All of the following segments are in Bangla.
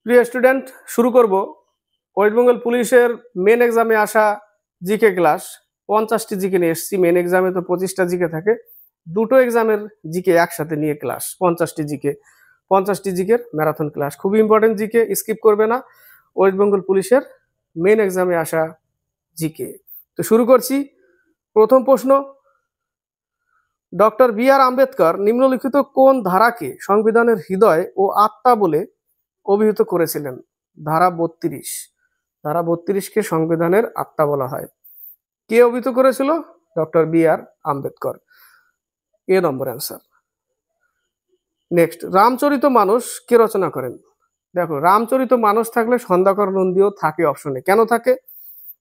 প্রিয় স্টুডেন্ট, শুরু করব ওয়েস্ট বেঙ্গল পুলিশের মেন এক্সামে আসা জিকে ক্লাস। 50টি জিকে নিয়ে এসেছি। মেন এক্সামে তো 25টা জিকে থাকে, দুটো এক্সামের জিকে একসাথে নিয়ে ক্লাস। 50টি জিকের ম্যারাথন ক্লাস, খুবই ইম্পর্টেন্ট জিকে, স্কিপ করবে না। ওয়েস্ট বেঙ্গল পুলিশের মেন এক্সামে আসা জিকে। তো শুরু করছি। প্রথম প্রশ্ন, ডক্টর বি আর আম্বেদকর নিম্নলিখিত কোন ধারাকে সংবিধানের হৃদয় ও আত্মা বলে অভিহিত করেছিলেন? ধারা 32। ধারা 32কে সংবিধানের আত্মা বলা হয়। কে অভিহিত করেছিল? ডক্টর বি আর আম্বেদকর। এ নম্বর অ্যান্সার। নেক্সট, রামচরিত মানস কে রচনা করেন? দেখো, রামচরিত মানস থাকলে সন্ধ্যাকর নন্দীও থাকে অপশনে। কেন থাকে?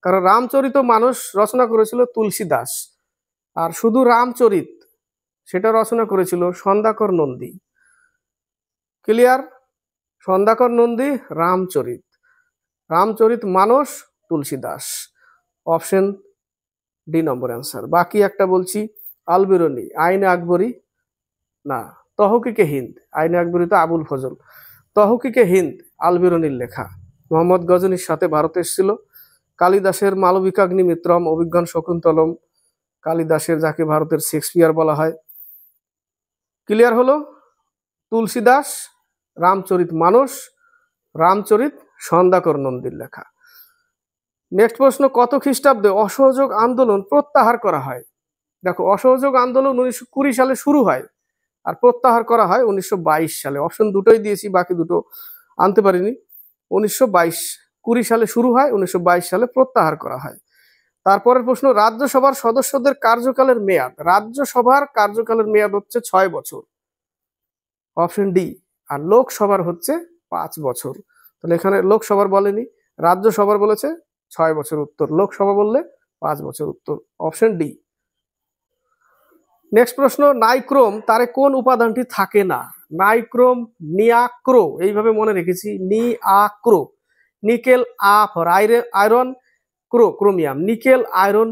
কারণ রামচরিত মানস রচনা করেছিল তুলসী দাস, আর শুধু রামচরিত সেটা রচনা করেছিল সন্ধ্যাকর নন্দী। ক্লিয়ার? সন্ধ্যাকর নন্দী, রামচরিত। রামচরিত মানস তুলসী দাস। অপশন ডি নম্বর অ্যান্সার। বাকি একটা বলছি, আলবিরনি, আইনে আকবরী না, তহকিকে হিন্দ। আইনে আকবরী তো আবুল ফজল। তহকিকে হিন্দ আলবিরনির লেখা। মোহাম্মদ গজনীর সাথে ভারতে এসেছিল। কালিদাসের মালবিকাগ্নিমিত্রম, অভিজ্ঞান শকুন্তলম, কালিদাসের, যাকে ভারতের শেক্সপিয়ার বলা হয়। ক্লিয়ার হলো? তুলসীদাস, রামচরিত মানস, রামচরিত সন্ধ্যাকর নন্দীর লেখা। নেক্সট প্রশ্ন, কত খ্রিস্টাব্দে অসহযোগ আন্দোলন প্রত্যাহার করা হয়? দেখো, অসহযোগ আন্দোলন 1920 সালে শুরু হয় আর প্রত্যাহার করা হয় 1922 সালে। অপশন দুটোই দিয়েছি, বাকি দুটো আনতে পারিনি। 1922, 20 সালে শুরু হয়, 1922 সালে প্রত্যাহার করা হয়। তারপরের প্রশ্ন, রাজ্যসভার সদস্যদের কার্যকালের মেয়াদ। রাজ্যসভার কার্যকালের মেয়াদ হচ্ছে 6 বছর। Option D. আর লোকসভার হচ্ছে 5 বছর। তাহলে এখানে লোকসভার বলেনি, রাজ্যসভার বলেছে 6 বছর উত্তর, লোকসভা বললে 5 বছর উত্তর। Option D. নেক্সট প্রশ্ন, নাইক্রোম তারে কোন উপাদানটি থাকে না? নাইক্রোম, নিয়াক্রো, এইভাবে মনে রেখেছি, নিআক্রো। নিকেল, আ ফর আয়রন, ক্রো chromium, nickel, iron,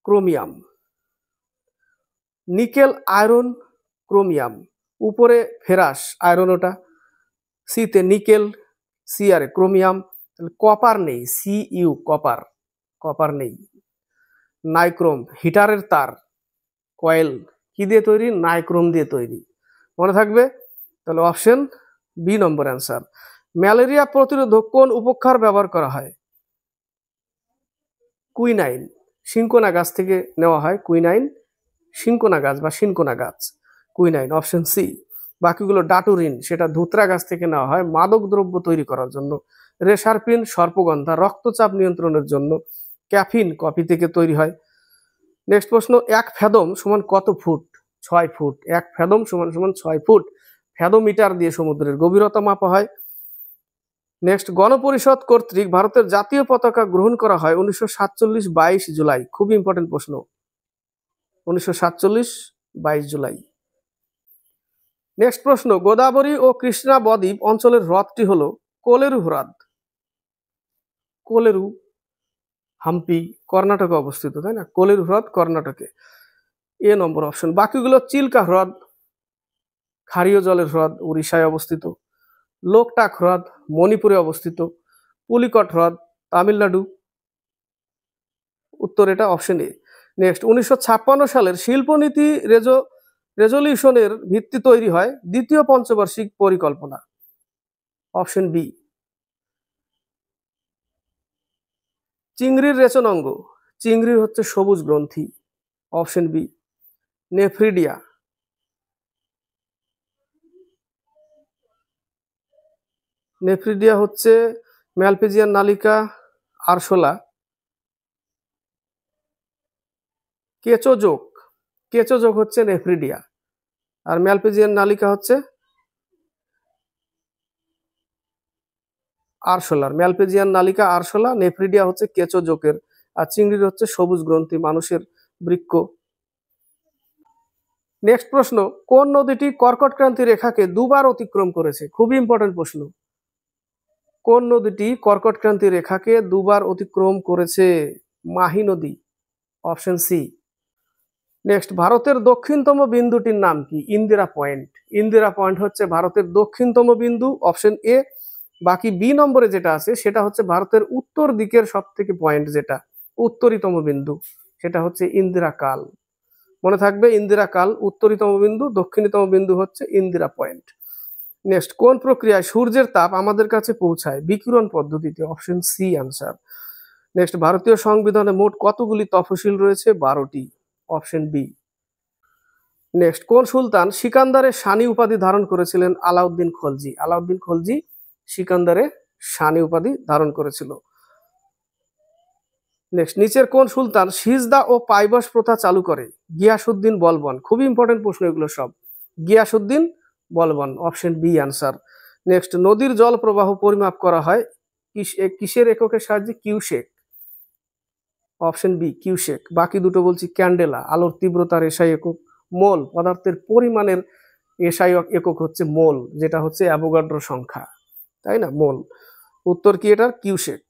chromium. Nickel, iron, chromium. উপরে ফেরাস, আয়রন ওটা। সিতে nickel, C R chromium. Copper নেই, সি ইউ, কপার, কপার নেই। নাইক্রোম, হিটারের তার, কয়েল, কি দিয়ে তৈরি? নাইক্রোম দিয়ে তৈরি। মনে থাকবে? তাহলে option B number answer. Malaria প্রতিরোধক কোন উপক্ষার ব্যবহার করা হয়? কুইনাইন। সিনকোনা গাছ থেকে নেওয়া হয় কুইনাইন, সিনকোনা গাছ বা সিনকোনা গাছ, কুইনাইন। Option C. বাকিগুলো ডাটুরিন, সেটা ধুতরা গাছ থেকে নেওয়া হয় মাদক দ্রব্য তৈরি করার জন্য। রেসারপিন, সর্পগন্ধা, রক্তচাপ নিয়ন্ত্রণের জন্য। ক্যাফিন, কফি থেকে তৈরি হয়। নেক্সট প্রশ্ন, এক ফ্যাদম সমান কত ফুট? 6 ফুট। এক ফ্যাদম সমান সমান 6 ফুট। ফ্যাদোমিটার দিয়ে সমুদ্রের গভীরতা মাপা হয়। নেক্সট, গণপরিষদ কর্তৃক ভারতের জাতীয় পতাকা গ্রহণ করা হয় 1947 22 জুলাই। খুব ইম্পর্টেন্ট প্রশ্ন, 1947 22 জুলাই। নেক্সট প্রশ্ন, গোদাবরী ও কৃষ্ণা বদ্বীপ অঞ্চলের হ্রদটি হলো কোলেরু হ্রদ। কোলেরু, হাম্পি, কর্ণাটকে অবস্থিত, তাই না? কোলেরু হ্রদ কর্ণাটকে। এ নম্বর অপশন। বাকিগুলো চিল্কা হ্রদ, ক্ষারীয় জলের হ্রদ, উড়িষ্যায় অবস্থিত। লোকটাক হ্রদ, মণিপুরে অবস্থিত। পুলিকট হ্রদ, তামিলনাড়ু। উত্তর এটা, অপশন এ। নেক্সট, 1956 সালের শিল্পনীতি রেজলিউশনের ভিত্তি তৈরি হয় দ্বিতীয় পঞ্চবার্ষিক পরিকল্পনা। Option B. চিংড়ির রেচন অঙ্গ, চিংড়ির হচ্ছে সবুজ গ্রন্থি। Option B. নেফ্রিডিয়া। নেফ্রিডিয়া হচ্ছে ম্যালপিজিয়ান নালিকা, আরশোলা। কেঁচোযোগ, কেঁচোযোগ হচ্ছে নেফ্রিডিয়া, আর ম্যালপিজিয়ান নালিকা হচ্ছে আরশোলার। ম্যালপিজিয়ান নালিকা আরশোলা, নেফ্রিডিয়া হচ্ছে কেঁচোযোগের, আর চিংড়ির হচ্ছে সবুজ গ্রন্থি, মানুষের বৃক্ক। নেক্সট প্রশ্ন, কোন নদীটি কর্কট ক্রান্তি রেখাকে দুবার অতিক্রম করেছে? খুবই ইম্পর্টেন্ট প্রশ্ন। কোন নদীটি কর্কট ক্রান্তি রেখাকে দুবার অতিক্রম করেছে? মাহি নদী। Option C. নেক্সট, ভারতের দক্ষিণতম বিন্দুটির নাম কি? ইন্দিরা পয়েন্ট। ইন্দিরা পয়েন্ট হচ্ছে ভারতের দক্ষিণতম বিন্দু, অপশন এ। বাকি বি নম্বরে যেটা আছে সেটা হচ্ছে ভারতের উত্তর দিকের সব থেকে পয়েন্ট, যেটা উত্তরতম বিন্দু, সেটা হচ্ছে ইন্দিরা কাল। মনে থাকবে, ইন্দিরা কাল উত্তরতম বিন্দু, দক্ষিণতম বিন্দু হচ্ছে ইন্দিরা পয়েন্ট। নেক্সট, কোন প্রক্রিয়ায় সূর্যের তাপ আমাদের কাছে পৌঁছায়? বিকিরণ পদ্ধতিতে, অপশন সি আনসার। নেক্সট, ভারতীয় সংবিধানে মোট কতগুলি তফসিল রয়েছে? 12টি, অপশন বি। নেক্সট, কোন সুলতান সিকান্দারের শানি উপাধি ধারণ করেছিলেন? আলাউদ্দিন খলজি। আলাউদ্দিন খলজি সিকান্দারে শানি উপাধি ধারণ করেছিল। নেক্সট, নিচের কোন সুলতান সিজদা ও পাইবাস প্রথা চালু করে? গিয়াসউদ্দিন বলবন। খুবই ইম্পর্টেন্ট প্রশ্ন এগুলো সব। Ghiyasuddin Balban, option B answer. Next, নদীর জল প্রবাহ পরিমাপ করা হয় কিসের এককের সাহায্যে? Cusec, option B cusec. বাকি দুটো বলছি ক্যান্ডেলা, আলোর তীব্রতার এসআই একক। মোল, পদার্থের পরিমাণের এসআই একক হচ্ছে মোল, যেটা হচ্ছে অ্যাভোগাড্রো সংখ্যা, তাই না? মোল। উত্তর কি এটার? কিউসেক।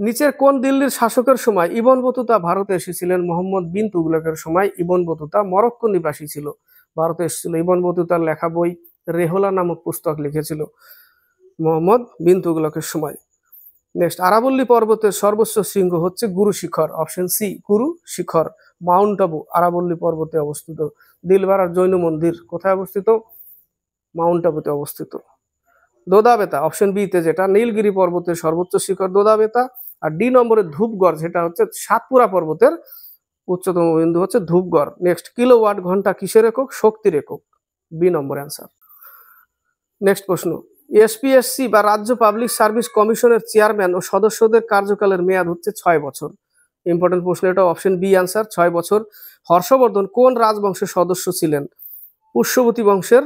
নিচের কোন দিল্লির শাসকের সময় ইবন বতুতা ভারতে এসেছিলেন? মোহাম্মদ বিন তুগলকের সময় ইবন বতুতা মরক্কো নিবাসী ছিল, ভারতে এসেছিল। ইবন বতুতার লেখা বই রেহলা নামক পুস্তক লিখেছিল মোহাম্মদ বিন তুগলকের সময়। নেক্সট, আরাবল্লী পর্বতের সর্বোচ্চ শৃঙ্গ হচ্ছে গুরু শিখর, অপশন সি গুরু শিখর। মাউন্ট আবু আরাবল্লী পর্বতে অবস্থিত। দিলবারার জৈন মন্দির কোথায় অবস্থিত? মাউন্ট আবুতে অবস্থিত। দোদাবেতা, অপশন বি তে যেটা, নীলগিরি পর্বতের সর্বোচ্চ শিখর দোদাবেতা। আর ডি নম্বরের ধূপগড়, যেটা হচ্ছে সাতপুরা পর্বতের উচ্চতম বিন্দু হচ্ছে ধূপগড়। নেক্সট, কিলোওয়াট ঘন্টা কিসের একক? শক্তির একক। B number answer. নেক্সট প্রশ্ন, এসপিএসসি বা রাজ্য পাবলিক সার্ভিস কমিশনের চেয়ারম্যান ও সদস্যদের কার্যকালের মেয়াদ হচ্ছে 6 বছর। ইম্পর্টেন্ট প্রশ্ন এটা, অপশন বি আনসার, 6 বছর। হর্ষবর্ধন কোন রাজবংশের সদস্য ছিলেন? পুষ্যবতী বংশের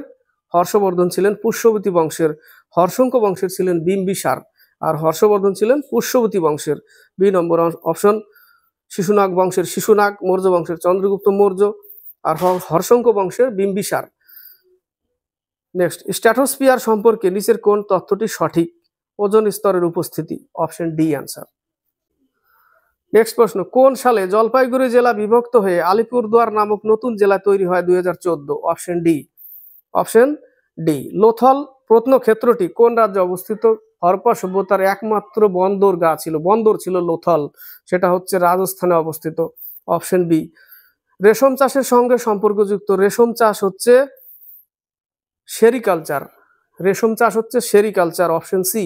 হর্ষবর্ধন ছিলেন পুষ্যবতী বংশের। হর্ষঙ্ক বংশের ছিলেন বিম্বিসার, আর হর্ষবর্ধন ছিলেন পুষ্যবতী বংশের। বি নম্বর অপশন। শিশুনাগ বংশের শিশুনাগ, মৌর্য বংশের চন্দ্রগুপ্ত মৌর্য, আর হর্ষঙ্ক বংশের বিম্বিসার। নেক্সট, স্ট্র্যাটোস্ফিয়ার সম্পর্কে নিচের কোন তথ্যটি সঠিক? ওজোন স্তরের উপস্থিতি, অপশন ডি আনসার। নেক্সট প্রশ্ন, কোন সালে জলপাইগুড়ি জেলা বিভক্ত হয়ে আলিপুরদুয়ার নামক নতুন জেলা তৈরি হয়? 2014, option D. Option D. Lothal প্রত্নক্ষেত্রটি কোন রাজ্যে অবস্থিত? হরপ্পা সভ্যতার একমাত্র বন্দর ছিল লোথল, সেটা হচ্ছে রাজস্থানে অবস্থিত, অপশন বি। রেশম চাষের সঙ্গে সম্পর্কযুক্ত, রেশম চাষ হচ্ছে সেরিকালচার, রেশম চাষ হচ্ছে সেরিকালচার, অপশন সি।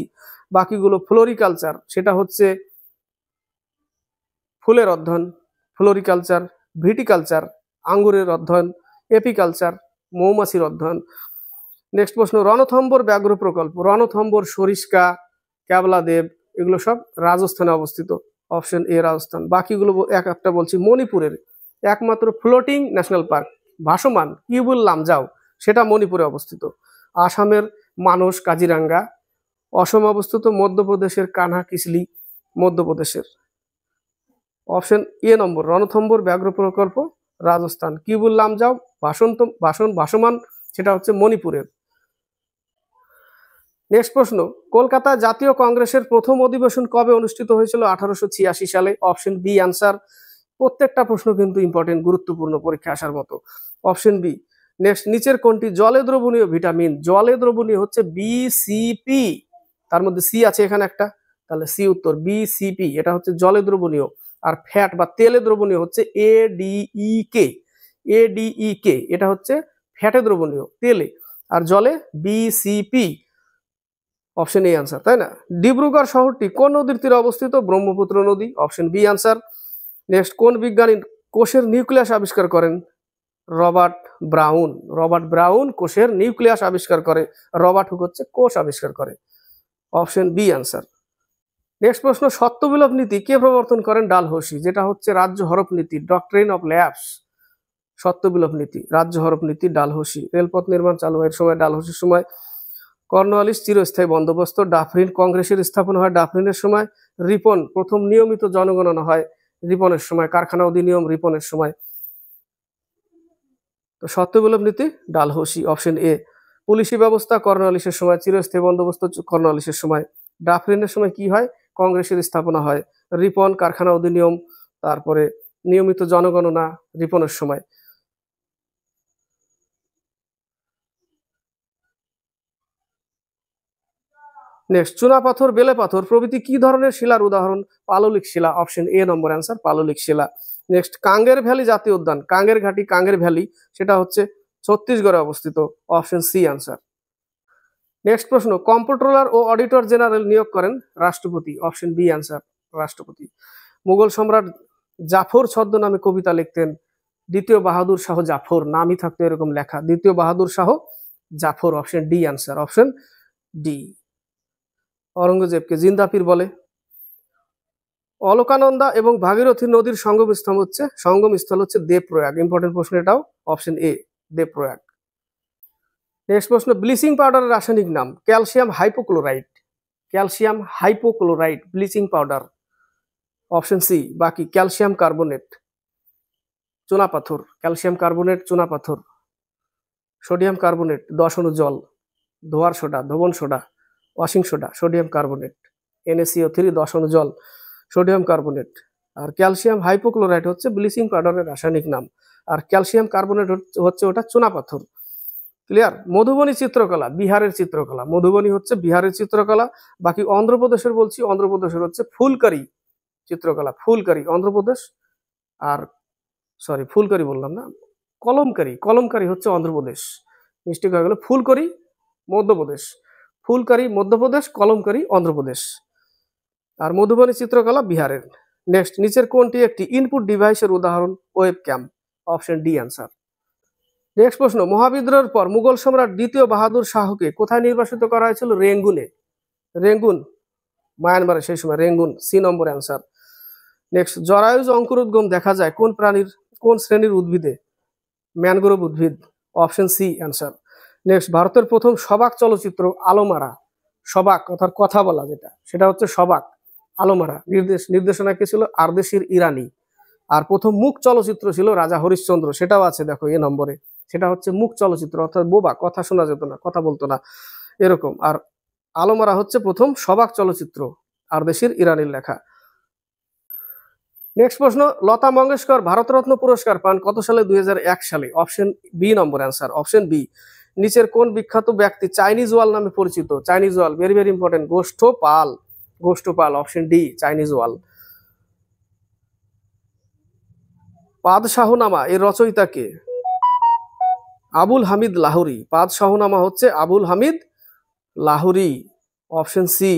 বাকিগুলো ফ্লোরিকালচার, সেটা হচ্ছে ফুলের অধ্যয়ন, ফ্লোরিকালচার। ভিটিকালচার, আঙ্গুরের অধ্যয়ন। এপিকালচার, মৌমাছির অধ্যয়ন। নেক্সট প্রশ্ন, রণথম্বর ব্যাঘ্র প্রকল্প, রণথম্বর, সরিষ্কা, ক্যাবলাদেব, এগুলো সব রাজস্থানে অবস্থিত, অপশন এ রাজস্থান। বাকিগুলো এক একটা বলছি। মণিপুরের একমাত্র ফ্লোটিং ন্যাশনাল পার্ক, ভাসমান কিউবুল লামজাও, সেটা মণিপুরে অবস্থিত। আসামের মানস, কাজিরাঙ্গা। অসম অবস্থিত। মধ্যপ্রদেশের কানহা কিসলি, মধ্যপ্রদেশের। অপশন এ নম্বর, রণথম্বর ব্যাঘ্র প্রকল্প রাজস্থান। কিউবুল লামজাও ভাসমান, সেটা হচ্ছে মণিপুরের। নেক্সট প্রশ্ন, কলকাতা জাতীয় কংগ্রেসের প্রথম অধিবেশন কবে অনুষ্ঠিত হয়েছিল? 1886 সালে, অপশন বি আনসার। প্রত্যেকটা প্রশ্ন কিন্তু ইম্পর্টেন্ট, গুরুত্বপূর্ণ, পরীক্ষা আসার মতো, অপশন বি। নেক্সট, নিচের কোনটি জলে দ্রবণীয় ভিটামিন? জলে দ্রবণীয় হচ্ছে বিসিপি, তার মধ্যে সি আছে এখানে একটা, তাহলে সি উত্তর, বিসিপি, এটা হচ্ছে জলে দ্রবণীয়। আর ফ্যাট বা তেলে দ্রবণীয় হচ্ছে এডিইকে, এডিইকে, এটা হচ্ছে ফ্যাটে দ্রবণীয়, তেলে। আর জলে বিসিপি, অপশন এ আনসার, তাই না? ডিব্রুগড় শহরটি কোন নদীর তীরে অবস্থিত? ব্রহ্মপুত্র নদী, অপশন বি আনসার। নেক্সট, কোন বিজ্ঞানী কোষের নিউক্লিয়াস আবিষ্কার করেন? Robert brown. রবার্ট ব্রাউন কোষের নিউক্লিয়াস আবিষ্কার করে, রবার্ট হুক হচ্ছে কোষ আবিষ্কার করে, অপশন বি আনসার। নেক্সট প্রশ্ন, সত্যবিলোপ নীতি কে প্রবর্তন করেন? ডালহৌসি, যেটা হচ্ছে রাজ্য হরপ নীতি, ডক্ট্রিন অফ ল্যাপস। সত্যবিলোপ নীতি, রাজ্য হরপ নীতি, ডালহৌসি। রেলপথ নির্মাণ চালু হয় সময়, ডালহৌসির সময়। কর্নওয়ালিস চিরস্থায়ী বন্দোবস্ত। ডাফরিন কংগ্রেসের স্থাপনা হয় ডাফরিনের সময়। রিপন প্রথম নিয়মিত জনগণনা হয় রিপনের সময়। কারখানা অধিনিয়ম রিপনের সময়। তো সত্যবিলোপ নীতি ডালহৌসি, অপশন এ। পুলিশি ব্যবস্থা কর্নওয়ালিসের সময়, চিরস্থায়ী বন্দোবস্ত কর্নওয়ালিসের সময়। ডাফরিনের সময় কি হয়? কংগ্রেসের স্থাপনা হয়। রিপন, কারখানা অধিনিয়ম, তারপরে নিয়মিত জনগণনা রিপনের সময়। নেক্সট, চুনাপাথর, বেলে পাথর প্রভৃতি কি ধরনের শিলার উদাহরণ? পাললিক শিলা, অপশন এ নম্বর অ্যান্সার, পাললিক শিলা। নেক্সট, কাঙ্গের ভ্যালি জাতীয় উদ্যান, কাঙ্গের ঘাটি, কাঙ্গের ভ্যালি, সেটা হচ্ছে ছত্তিশগড়ে অবস্থিত, অপশন সি অ্যান্সার। নেক্সট প্রশ্ন, কম্পট্রোলার ও অডিটর জেনারেল নিয়োগ করেন রাষ্ট্রপতি, অপশন বি অ্যান্সার, রাষ্ট্রপতি। মুঘল সম্রাট জাফর ছদ্মনামে কবিতা লিখতেন, দ্বিতীয় বাহাদুর শাহ জাফর, নামই থাকতো এরকম লেখা, দ্বিতীয় Bahadur Shah Zafar, option D answer, option D. অরঙ্গজেবকে জিন্দাপীর বলে। অলকানন্দা এবং ভাগীরথী নদীর সঙ্গমস্থল হচ্ছে দেবপ্রয়াগ, ইম্পর্টেন্ট প্রশ্ন এটাও, অপশন এ দেবপ্রয়াগ। নেক্সট প্রশ্ন, ব্লিচিং পাউডারের রাসায়নিক নাম? Calcium hypochlorite, calcium hypochlorite bleaching powder, option C. বাকি ক্যালসিয়াম কার্বনেট, চুনাপাথর, ক্যালসিয়াম কার্বনেট চুনাপাথর, সোডিয়াম কার্বনেট 10 অণু জল, ধোয়ার সোডা, ধোবন soda, washing soda, sodium carbonate, NaCO3 10 অণু জল, সোডিয়াম কার্বনেট। আর ক্যালসিয়াম হাইপোক্লোরাইড হচ্ছে ব্লিচিং পাউডারের রাসায়নিক নাম, আর ক্যালসিয়াম কার্বনেট হচ্ছে ওটা চুনাপাথর। ক্লিয়ার? মধুবনী চিত্রকলা বিহারের চিত্রকলা, মধুবনী হচ্ছে বিহারের চিত্রকলা। বাকি অন্ধ্রপ্রদেশের বলছি, অন্ধ্রপ্রদেশের হচ্ছে ফুলকারি চিত্রকলা, ফুলকারি অন্ধ্রপ্রদেশ। আর সরি, ফুলকারি বললাম না, কলমকারি, কলমকারি হচ্ছে অন্ধ্রপ্রদেশ, মিস্টেক হয়ে গেল, ফুলকারি মধ্যপ্রদেশ, ফুলকারি মধ্যপ্রদেশ, কলমকারি অন্ধ্রপ্রদেশ। আর মধুবনী চিত্রকলা বিহারের। নেক্সট, নিচের কোনটি একটি ইনপুট ডিভাইসের উদাহরণ? Webcam, option D answer. Next প্রশ্ন, মহাবিদ্রোহের পর মুঘল সম্রাট দ্বিতীয় বাহাদুর শাহকে কোথায় নির্বাসিত করা হয়েছিল? রেঙ্গুনে, রেঙ্গুন মায়ানমারে সেই সময়, রেঙ্গুন, সি নম্বর অ্যান্সার। নেক্সট, জরায়ুজ অঙ্কুরোদ্গম দেখা যায় কোন প্রাণীর, কোন শ্রেণীর উদ্ভিদে? ম্যানগ্রোভ উদ্ভিদ, অপশন সি অ্যান্সার। নেক্সট, ভারতের প্রথম সবাক চলচ্চিত্র আলোমারা, সবাক অর্থাৎ কথা বলা যেটা, সেটা হচ্ছে সবাক, আলোমারা। নির্দেশনা কে ছিল? আরদেশির ইরানি। আর প্রথম মুখ চলচ্চিত্র ছিল রাজা হরিশ্চন্দ্র, সেটাও আছে দেখো এ নম্বরে, সেটা হচ্ছে মুখ চলচ্চিত্র, অর্থাৎ বোবা, কথা শোনা যেত না, কথা বলতো না এরকম। আর আলোমারা হচ্ছে প্রথম সবাক চলচ্চিত্র, আরদেশির ইরানির লেখা। নেক্সট প্রশ্ন, লতা মঙ্গেশকর ভারতরত্ন পুরস্কার পান কত সালে? 2001 সালে, option B number answer, option B. নিচের কোন বিখ্যাত ব্যক্তি চাইনিজ ওয়াল নামে পরিচিত? Chinese wall, very very important, Gosthapal, Gosthapal, option D Chinese wall. Padshahnama এর রচয়িতা কে? আবুল হামিদ লাহোরী, পাদশাহনামা হচ্ছে আবুল হামিদ লাহোরী, অপশন সি।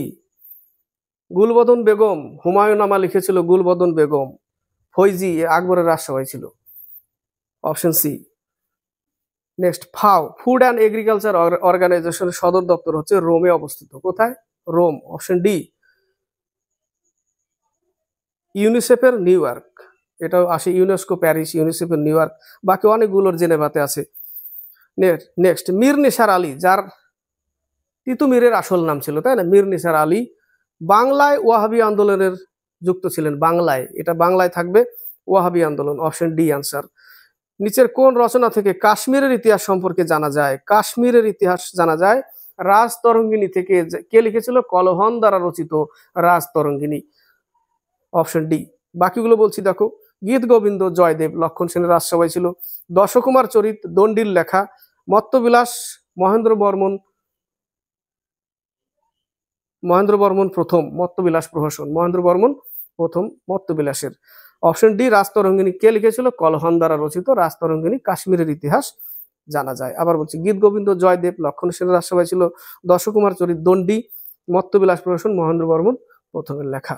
গুলবদন বেগম, হুমায়ুনামা লিখেছিল গুলবদন বেগম, ফৈজি আকবরের রাজসভায় ছিল, option C. Next, FAO food and agriculture অর্গানাইজেশনের সদর দপ্তর হচ্ছে রোমে অবস্থিত, কোথায়? Rome, option D. ইউনিসেফের নিউ ইয়র্ক, এটাও আসে, ইউনেস্কো প্যারিস, ইউনিসেফের নিউ ইয়র্ক, বাকি অনেকগুলোর জেনেভাতে আছে। নেক্সট, মীর নিসার আলী, যার তিতুমিরের আসল নাম ছিল, তাই না, মীর নিসার আলী, বাংলায় ওয়াহাবি আন্দোলনের যুক্ত ছিলেন, বাংলায়, এটা বাংলায় থাকবে, ওয়াহাবি আন্দোলন, অপশন ডি অ্যান্সার। নিচের কোন রচনা থেকে কাশ্মীরের ইতিহাস সম্পর্কে জানা যায়? কাশ্মীরের ইতিহাস জানা যায় রাজতরঙ্গিনী থেকে। কে লিখেছিল? কলহন দ্বারা রচিত রাজতরঙ্গিনী, অপশন ডি। বাকিগুলো বলছি দেখো, গীত গোবিন্দ জয়দেব লক্ষণ সেনের রাজসভায় ছিল, দশকুমার চরিত দণ্ডির লেখা, মত্তবিলাস মহেন্দ্র বর্মন প্রথম, মত্তবিলাস প্রহসন, মহেন্দ্র বর্মন প্রথম মত্তবিলাসের, অপশন ডি রাজতরঙ্গিনী। কে লিখেছিল? কলহন দ্বারা রচিত রাজতরঙ্গিনী, কাশ্মীরের ইতিহাস জানা যায়। আবার বলছি, গীত গোবিন্দ জয়দেব লক্ষণ সেনের রাজসভায় ছিল, দশকুমার চরিত দণ্ডি, মত্তবিলাস প্রহসন মহেন্দ্র বর্মন প্রথমের লেখা।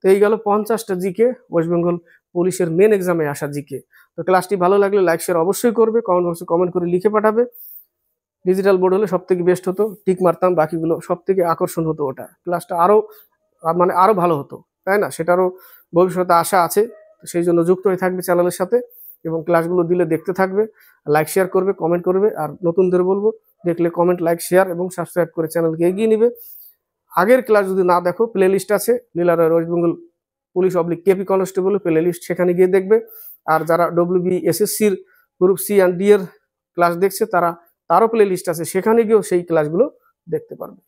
তো এই গেল 50টা জিকে, ওয়েস্ট বেঙ্গল পুলিশের মেন এক্সামে আসা জিকে। তো ক্লাসটি ভালো লাগলে লাইক শেয়ার অবশ্যই করবে, কমেন্ট বক্সে কমেন্ট করে লিখে পাঠাবে। ডিজিটাল বোর্ড হলে সব থেকে বেস্ট হতো, টিক মারতাম, বাকিগুলো সব থেকে আকর্ষণ হতো, ওটা ক্লাসটা আরো মানে আরো ভালো হতো, তাই না? সেটারও ভবিষ্যতে আশা আছে, সেই জন্য যুক্ত হয়ে থাকবে চ্যানেলের সাথে এবং ক্লাসগুলো দিলে দেখতে থাকবে, লাইক শেয়ার করবে, কমেন্ট করবে। আর নতুনদের বলবো, দেখলে কমেন্ট, লাইক, শেয়ার এবং সাবস্ক্রাইব করে চ্যানেলকে এগিয়ে নিবে। আগের ক্লাস যদি না দেখো, প্লে লিস্ট আছে Leela Roy west Bengal police KP constable playlist, সেখানে গিয়ে দেখবে। আর যারা WBSSCর গ্রুপ সি অ্যান্ড ডি এর ক্লাস দেখছে, তারও প্লে লিস্ট আছে, সেখানে গিয়েও সেই ক্লাসগুলো দেখতে পারবে।